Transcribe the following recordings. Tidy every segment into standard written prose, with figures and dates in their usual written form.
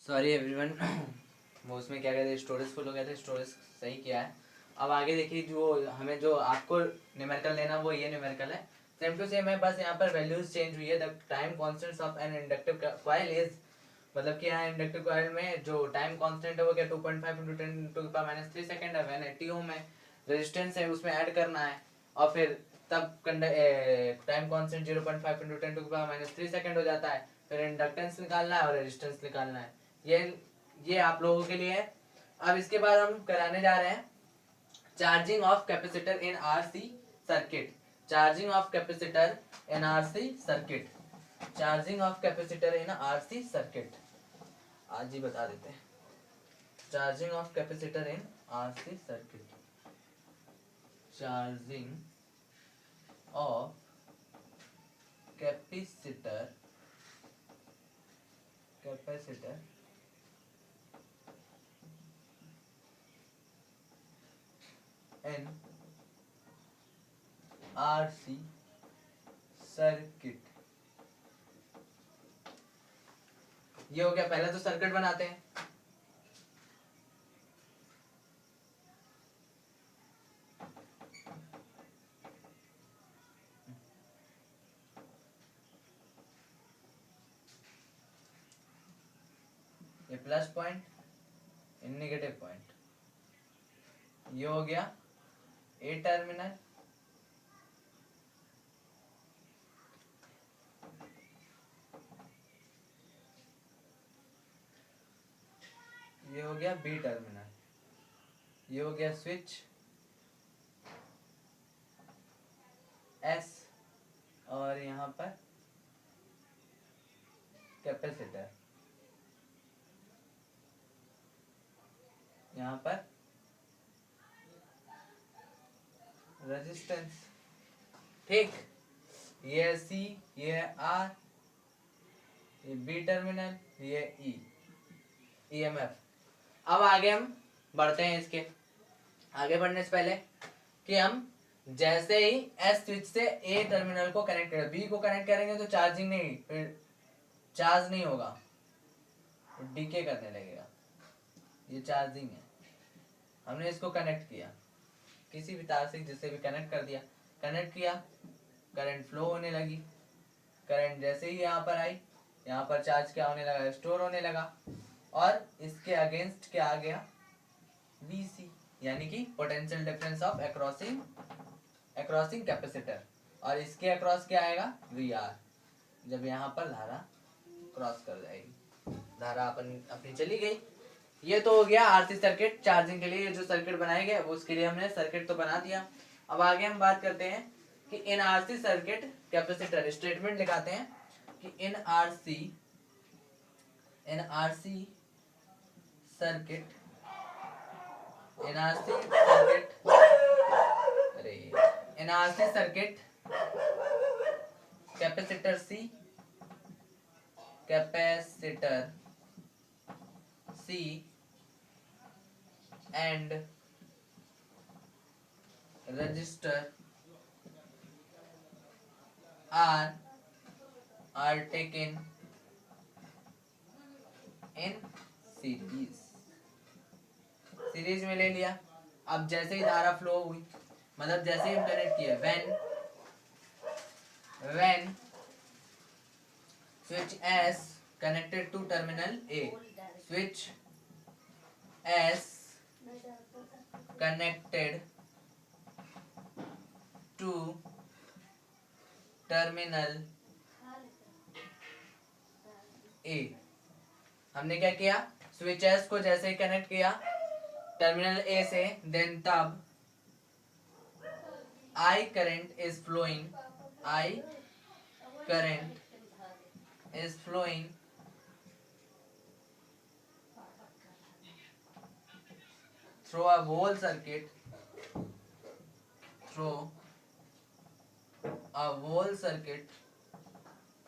Sorry everyone वो उसमें क्या कहते हैं स्टोरेज फुल हो गया था। स्टोरेज सही किया है। अब आगे देखिए जो हमें जो आपको न्यूमेरिकल लेना वो ये न्यूमेरिकल है। सेम टू सेम है, बस यहाँ पर वैल्यूज चेंज हुई है। The time constants of an inductive coil is, मतलब कि यहाँ इंडक्टिव कॉइल में जो टाइम कांस्टेंट है वो क्या 2.5 × 10⁻³ सेकंड है। वैन 80 ओम है, रेजिस्टेंस है उसमें ऐड करना है और फिर तब टाइम कांस्टेंट 0.5 × 10⁻³ सेकंड हो जाता है। फिर इंडक्टेंस निकालना है और रेजिस्टेंस निकालना है। ये आप लोगों के लिए है। अब इसके बाद हम कराने जा रहे हैं charging of capacitor in RC circuit. Charging of capacitor in RC circuit. Charging of capacitor in RC circuit आज ही बता देते हैं। Charging of capacitor in RC circuit. Charging of capacitor in RC circuit. ये हो गया। पहले तो सर्किट बनाते हैं। ये प्लस पॉइंट, ये नेगेटिव पॉइंट। ये हो गया ए टर्मिनल, ये हो गया बी टर्मिनल, ये हो गया स्विच एस, और यहाँ पर कैपेसिटर, यहाँ पर रेजिस्टेंस। ठीक, ये सी, ये आर, ये बी टर्मिनल, ये ई, ईएमएफ। अब आगे हम बढ़ते हैं। इसके आगे बढ़ने से पहले कि हम जैसे ही एस स्विच से ए टर्मिनल को कनेक्ट करें, बी को कनेक्ट करेंगे तो चार्जिंग नहीं, फिर चार्ज नहीं होगा, डीके करने लगेगा। ये चार्जिंग है। हमने इसको कनेक्ट किया किसी भी तार से, जिससे भी कनेक्ट कर दिया, कनेक्ट किया, करंट फ्लो होने लगी। करंट जैसे ही यहाँ पर आई, यहाँ पर चार्ज क्या होने लगा, स्टोर होने लगा। और इसके अगेंस्ट क्या आ गया, वीसी, यानी कि पोटेंशियल डिफरेंस ऑफ अक्रॉसिंग कैपेसिटर। और इसके अक्रॉस क्या आएगा, वी आर, जब यहाँ पर धारा क्रॉस कर जाएगी। धारा अपनी चली गई। ये तो हो गया आरसी सर्किट। चार्जिंग के लिए जो सर्किट बनाए गए वो उसके लिए हमने सर्किट तो बना दिया। अब आगे हम बात करते हैं कि in RC circuit capacitor, statement लिखाते हैं कि in RC circuit capacitor C and resistor are taken in series में ले लिया। अब जैसे ही धारा फ्लो हुई, मतलब जैसे ही हम कनेक्ट किए, when switch S connected to terminal A, switch S connected to terminal A। हमने क्या किया, स्विच एस को जैसे ही कनेक्ट किया टर्मिनल ए से, देन तब I current is flowing through a whole circuit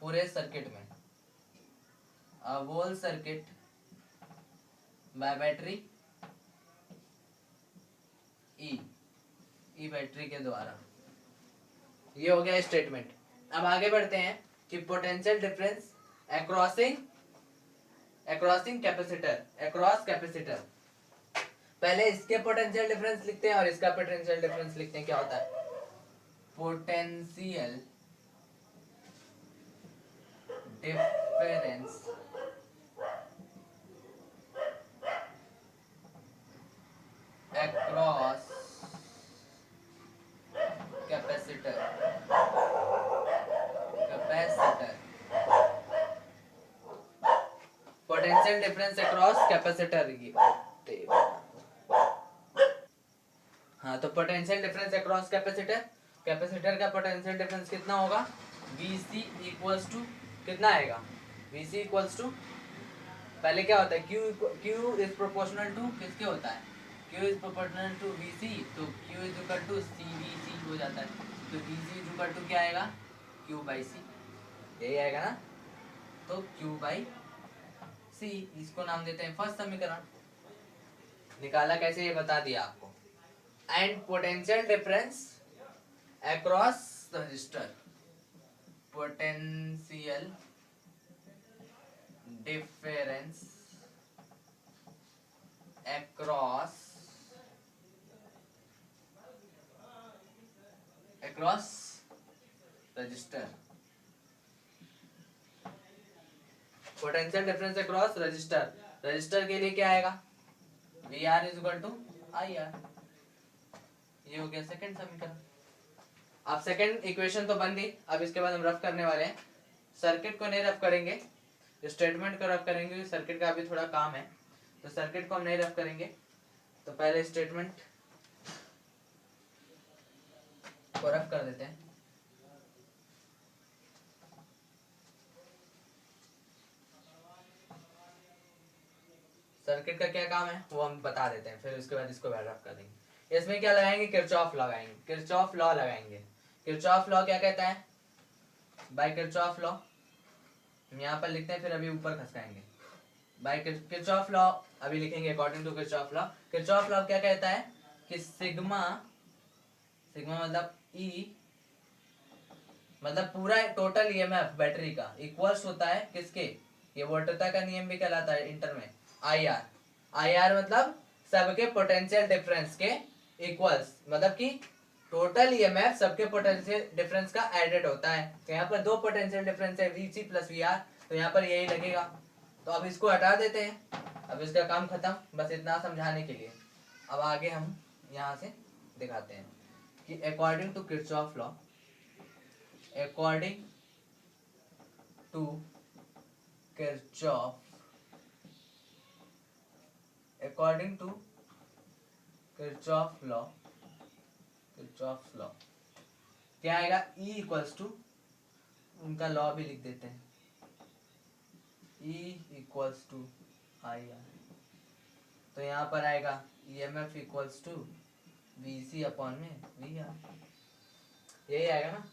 पूरे सर्किट में, a whole circuit by battery E battery के द्वारा। ये हो गया स्टेटमेंट। अब आगे बढ़ते हैं कि potential difference across in capacitor, across capacitor. पहले इसके पोटेंशियल डिफरेंस लिखते हैं और इसका पोटेंशियल डिफरेंस लिखते हैं। क्या होता है? Potential difference across capacitor, capacitor, potential difference across capacitor. हाँ, तो potential difference across capacitor, capacitor का पोटेंशियल डिफरेंस कितना होगा? Vc इक्वल्स टू कितना आएगा? Vc इक्वल्स टू, पहले क्या होता है? Q इज प्रोपोर्शनल टू किसके होता है? Q is proportional to Vc, तो Q is equal to CVc हो जाता है। तो Vc इज इक्वल टू क्या आएगा? Q बाई C, यही आएगा ना? तो Q बाई C, इसको नाम देते हैं फर्स्ट समीकरण। निकाला कैसे ये बता दिया आपको। And potential difference across resistor, potential difference across resistor, potential difference across resistor. Resistor के लिए क्या आएगा? V R is equal to I R. ये हो गया सेकंड समीकरण। अब सेकंड इक्वेशन तो बन गई। अब इसके बाद हम रफ करने वाले हैं। सर्किट को नहीं रफ करेंगे, स्टेटमेंट को रफ करेंगे। सर्किट का अभी थोड़ा काम है, तो सर्किट को हम नहीं रफ करेंगे। तो पहले स्टेटमेंट को रफ कर देते हैं। सर्किट का क्या काम है वो हम बता देते हैं, फिर उसके बाद इसको रफ कर देंगे। इसमें क्या लगाएंगे? किरचॉफ लगाएंगे, किरचॉफ लॉ लगाएंगे। किरचॉफ लॉ क्या कहता है? बाय किरचॉफ लॉ यहाँ पर लिखते हैं, फिर अभी ऊपर खसकाएंगे। बाय किरचॉफ लॉ अभी लिखेंगे according to Kirchhoff law. Kirchhoff law क्या कहता है कि सिग्मा, सिग्मा मतलब ई, मतलब पूरा टोटल ईएमएफ बैटरी का इक्वल्स होता है किसके? ये वोल्टता का नियम भी कहलाता है इंटर में, आई आर। आई आर मतलब सबके पोटेंशियल डिफरेंस के इक्वल्स, मतलब कि टोटल ईएमएफ सबके पोटेंशियल डिफरेंस का एडेड होता है। तो यहाँ पर दो पोटेंशियल डिफरेंस है, वीसी प्लस वी आर, तो यहाँ पर यही लगेगा। तो अब इसको हटा देते हैं, अब इसका काम खत्म, बस इतना समझाने के लिए। अब आगे हम यहाँ से दिखाते हैं कि according to Kirchhoff law, according to Kirchhoff, according to Kirchhoff law, Kirchhoff's law क्या आएगा? E इक्वल्स टू, उनका लॉ भी लिख देते हैं, E equals to I R. तो यहाँ पर आएगा EMF equals to VC upon में VR, यही आएगा ना?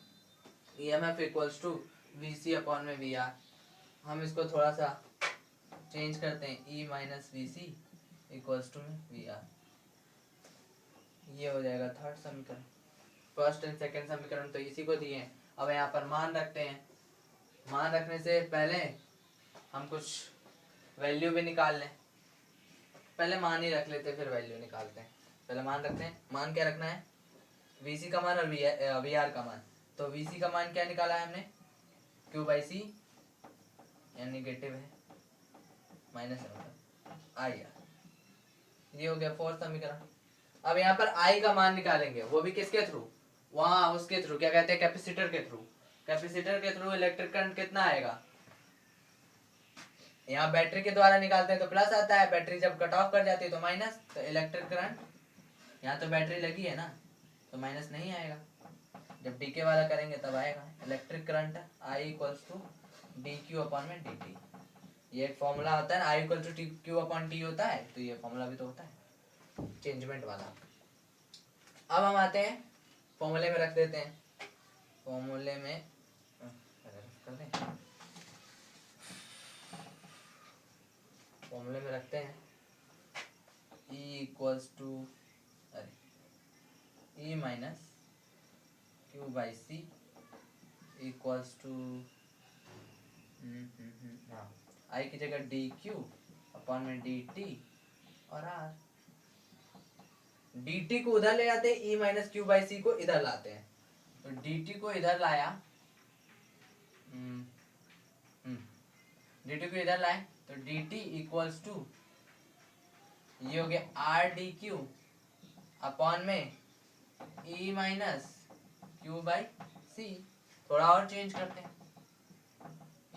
EMF equals to VC upon में VR। हम इसको थोड़ा सा चेंज करते हैं, E minus VC equals to में VR। ये हो जाएगा थर्ड समीकरण। फर्स्ट एंड सेकंड समीकरण तो इसी को दिए हैं। अब यहाँ पर मान रखते हैं। मान रखने से पहले हम कुछ वैल्यू भी निकाल लें। पहले मान ही रख लेते, फिर वैल्यू निकालते हैं। पहले मान रखते हैं। मान क्या रखना है? VC का मान और VR का मान। तो VC का मान क्या निकाला है हमने? Q बाई C, यानी नेगेटिव है, माइनस है मतलब आई आर। ये हो गया फोर्थ समीकरण। अब यहाँ पर I का मान निकालेंगे, वो भी किसके थ्रू? वहां उसके थ्रू, क्या कहते हैं? कैपेसिटर के थ्रू। कैपेसिटर के थ्रू इलेक्ट्रिक करंट कितना आएगा? यहाँ बैटरी के द्वारा निकालते हैं तो प्लस आता है, बैटरी जब कट ऑफ कर जाती है तो माइनस। तो इलेक्ट्रिक करंट, यहाँ तो बैटरी लगी है ना, तो माइनस नहीं आएगा। जब डीके वाला करेंगे तब आएगा। Electric current I equals to D Q upon में डी टी। ये एक फॉर्मूला होता है ना, I equal to Q upon T होता है, तो ये फॉर्मूला भी तो होता है चेंजमेंट वाला। अब हम आते हैं फॉर्मूले में रख देते हैं। फॉर्मूले में कर दें, फॉर्मूले में रखते हैं E इक्वल्स टू, अरे E minus Q by C equals to, हाँ, I की जगह डी क्यू अपॉन में डी टी और आर। डी टी को उधर ले जाते हैं, E minus Q by C को इधर लाते हैं, तो डी टी को इधर लाया, डी टी को इधर लाए तो डी टी इक्वल्स टू ये हो गया आर डी क्यू अपॉन में E minus Q by C. थोड़ा और चेंज करते हैं,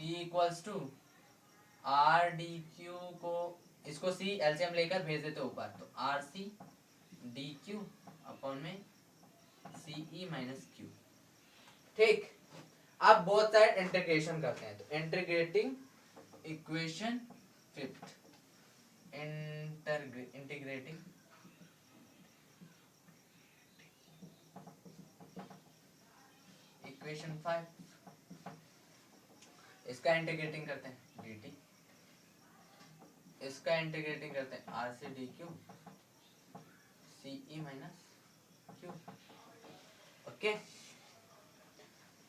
E equals to R D Q को इसको सी एलसीएम लेकर भेज देते ऊपर, तो R C D Q upon में सी ई माइनस क्यू। ठीक, अब बोथ साइड इंटीग्रेशन करते हैं, तो integrating equation fifth, integrating equation 5, इसका इंटीग्रेटिंग करते हैं डी टी, इसका इंटीग्रेटिंग करते हैं R C D Q C E minus Q. Okay,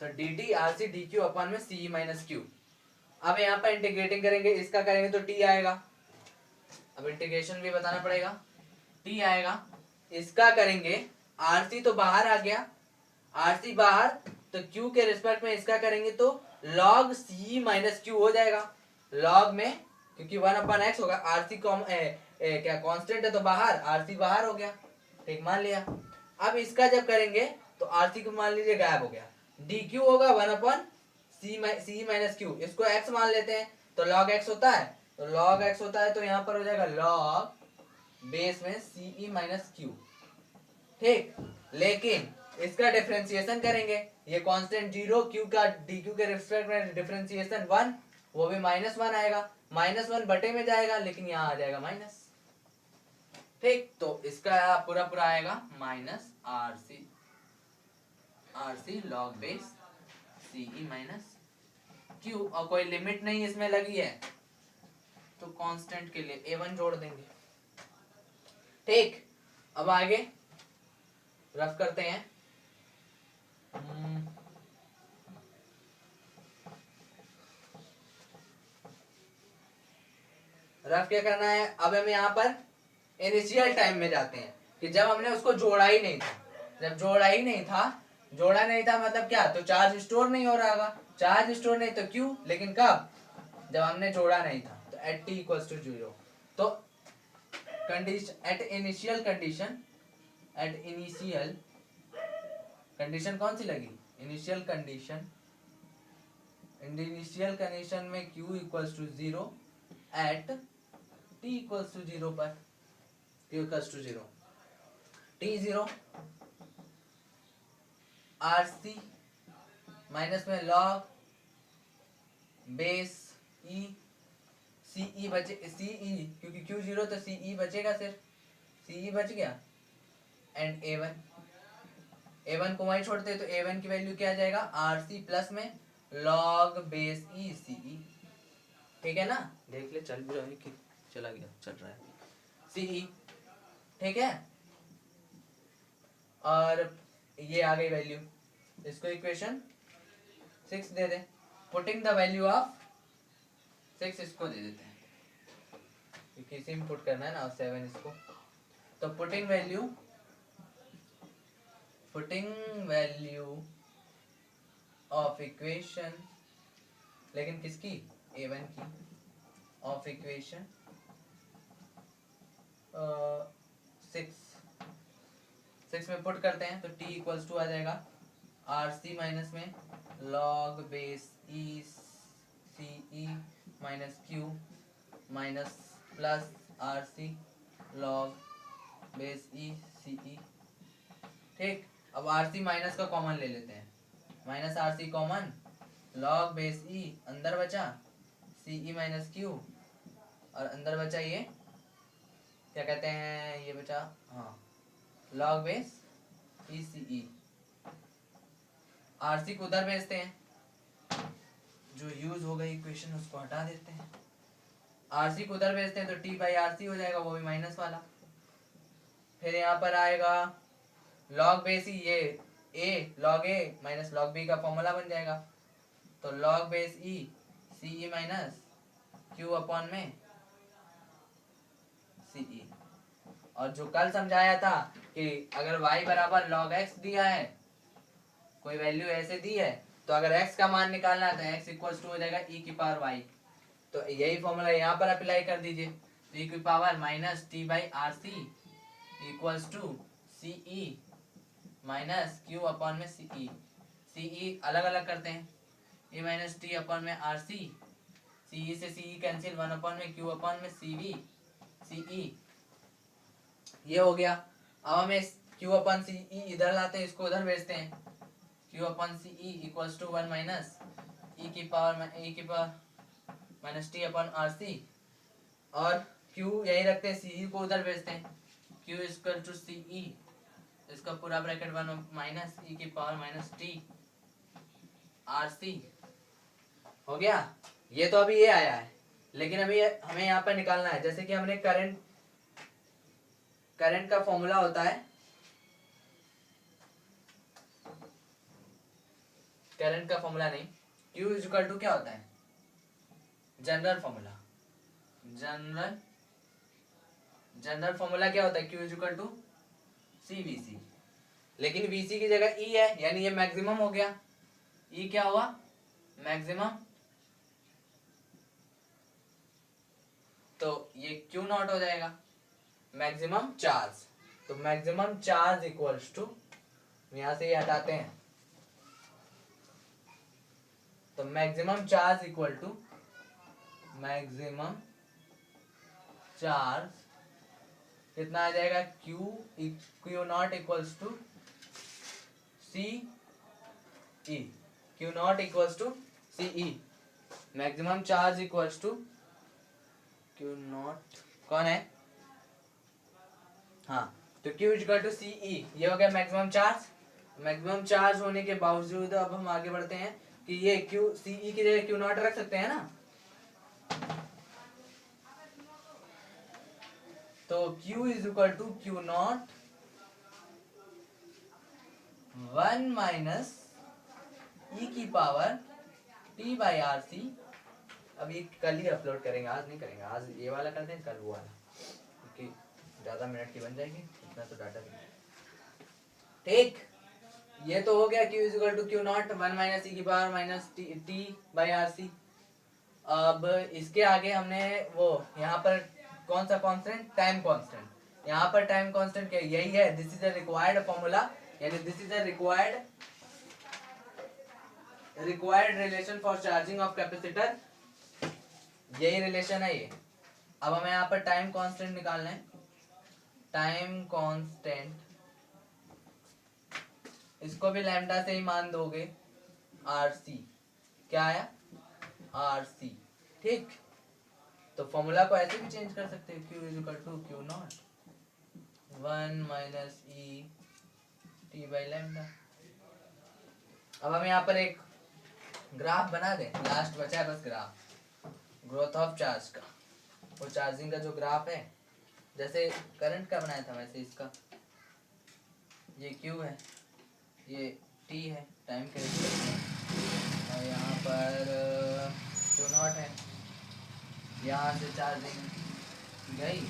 तो D T R C D Q upon में सी ई माइनस क्यू। अब यहाँ पर इंटीग्रेटिंग करेंगे, इसका करेंगे तो टी आएगा, अब इंटीग्रेशन भी बताना पड़ेगा, टी आएगा, इसका करेंगे आर सी तो बाहर आ गया, आर सी बाहर, तो क्यू के रिस्पेक्ट में इसका करेंगे तो लॉग सी माइनस क्यू हो जाएगा, लॉग में क्योंकि 1/x होगा, आर सी क्या कांस्टेंट है तो बाहर, आर सी बाहर हो गया, ठीक मान लिया। अब इसका जब करेंगे तो आर सी को मान लीजिए गायब हो गया, डी क्यू होगा 1/सी माइनस क्यू, इसको x मान लेते हैं तो log x होता है, तो log x होता है तो यहाँ पर हो जाएगा log बेस में सी ई माइनस क्यू। ठीक, लेकिन इसका डिफरेंशिएशन करेंगे, ये कांस्टेंट 0, क्यू का डी क्यू के रिस्पेक्ट में डिफरेंशिएशन 1, वो भी -1 आएगा, -1 बटे में जाएगा, लेकिन यहाँ आ जाएगा माइनस। ठीक, तो इसका पूरा पूरा आएगा minus R C log base C E minus Q, और कोई लिमिट नहीं इसमें लगी है तो कांस्टेंट के लिए a1 जोड़ देंगे। ठीक, अब आगे रफ करते हैं। रफ क्या करना है, अब हम यहाँ पर इनिशियल टाइम में जाते हैं कि जब हमने उसको जोड़ा ही नहीं था, जब जोड़ा नहीं था मतलब क्या, तो चार्ज स्टोर नहीं हो रहा होगा, चार्ज स्टोर नहीं तो क्यू, लेकिन कब, जब हमने जोड़ा नहीं था, तो एट टी इक्वल्स टू 0, तो कंडीशन एट इनिशियल कंडीशन कौन सी लगी, इनिशियल कंडीशन में q equals to 0 at t equals to 0 पर, q equals to 0 t 0 R C minus में log base E C E बचे, सी ई क्योंकि क्यू 0 तो सी ई बचेगा, सिर्फ सी ई बच गया, एंड a1 को वहीं छोड़ते तो a1 की वैल्यू क्या आ जाएगा, आर सी प्लस में log base E C E. ठीक है ना, देख ले, चल भी रहा है कि चला गया, चल रहा है सी ई। ठीक है, और ये आ गई वैल्यू, इसको equation 6 they they, putting the value of 6 इसको दे देते हैं क्योंकि इसी में पुट करना है ना, 7 इसको, तो पुटिंग वैल्यू ऑफ इक्वेशन, लेकिन किसकी, a1 की, ऑफ इक्वेशन 6 में पुट करते हैं तो t इक्वल्स टू आ जाएगा आर सी माइनस में log base E C E minus Q minus plus R C log base E C E. ठीक, अब आर सी माइनस का कॉमन ले लेते हैं, minus R C common, log base E अंदर बचा सी ई माइनस क्यू, और अंदर बचा ये क्या कहते हैं, ये बचा, हाँ, लॉग बेस ई सी ई। आर सी को उधर भेजते हैं, जो यूज हो गई इक्वेशन उसको हटा देते हैं, आर सी को उधर भेजते हैं तो टी बाई आर सी हो जाएगा, वो भी माइनस वाला। फिर यहाँ पर आएगा लॉग बेस ई, ये ए लॉग ए माइनस लॉग बी का फॉर्मूला बन जाएगा, तो log base E C E minus Q upon में और जो कल समझाया था कि अगर y बराबर log x दिया है, कोई वैल्यू ऐसे दी है, तो अगर x का मान निकालना है तो x इक्वल्स टू हो जाएगा e की पावर y। तो यही फॉर्मूला यहाँ पर अप्लाई कर दीजिए। तो e की power minus T by R C equals to C E minus Q upon में सी ई अलग अलग करते हैं, ए माइनस टी अपॉन में आर सी ई से C E cancel, one upon में क्यू अपॉन में सी वी सी E, ये हो गया। अब हमें क्यू अपॉन सी ई इधर लाते हैं, इसको उधर भेजते हैं। Q upon C E equals to one minus E की power minus T upon R C, और क्यू यही रखते हैं, सी ई को उधर भेजते हैं। Q equal to C E, इसका पूरा ब्रैकेट वन माइनस ई की power minus T R C हो गया। ये तो अभी ये आया है, लेकिन अभी हमें यहाँ पर निकालना है। जैसे कि हमने करंट का फॉर्मूला होता है, करंट का फॉर्मूला नहीं, Q इक्वल टू क्या होता है, जनरल फॉर्मूला। जनरल फॉर्मूला क्या होता है, Q equal to C V C, लेकिन VC की जगह E है, यानी ये मैक्सिमम हो गया। E क्या हुआ, मैक्सिमम, तो ये Q नॉट हो जाएगा, मैक्सिमम चार्ज। तो मैक्सिमम चार्ज इक्वल्स टू, यहां से ये हटाते हैं, तो maximum charge equal to maximum charge कितना आ जाएगा, Q not equals to C E, Q not equals to C E, maximum charge equals to Q not, कौन है, हाँ, तो Q equal to C E, ये हो गया मैक्सिमम चार्ज। मैक्सिमम चार्ज होने के बावजूद अब हम आगे बढ़ते हैं कि ये क्यू सी ई की जगह क्यू नॉट रख सकते हैं ना, तो Q is equal to Q not one minus E की power T by R C. अब ये कल ही अपलोड करेंगे, आज नहीं करेंगे, आज ये वाला करते हैं, कल वो वाला, क्योंकि ज़्यादा मिनट की बन जाएगी, इतना तो डाटा भी। ठीक, ये तो हो गया Q is equal to Q not one minus E की power minus T by R C. अब इसके आगे हमने वो यहाँ पर कौन सा कांस्टेंट, टाइम कांस्टेंट। यहाँ पर टाइम कांस्टेंट क्या, यही है, this is a required formula, यानी this is a required relation for charging of capacitor, यही रिलेशन है ये। अब हमें यहाँ पर टाइम कांस्टेंट निकालना है। टाइम कांस्टेंट, इसको भी लैम्डा से ही मान दोगे, आर सी, क्या आया, आर सी। ठीक, तो फॉर्मूला को ऐसे भी चेंज कर सकते हैं, Q is equal to Q not one minus E T by lambda. अब हम यहाँ पर एक ग्राफ बना दें, लास्ट बचा है बस ग्राफ, ग्रोथ ऑफ चार्ज का, वो चार्जिंग का जो ग्राफ है, जैसे करंट का बनाया था वैसे इसका, ये Q है, ये T है, टाइम के और यहाँ पर Q नॉट है, यहाँ से चार्जिंग गई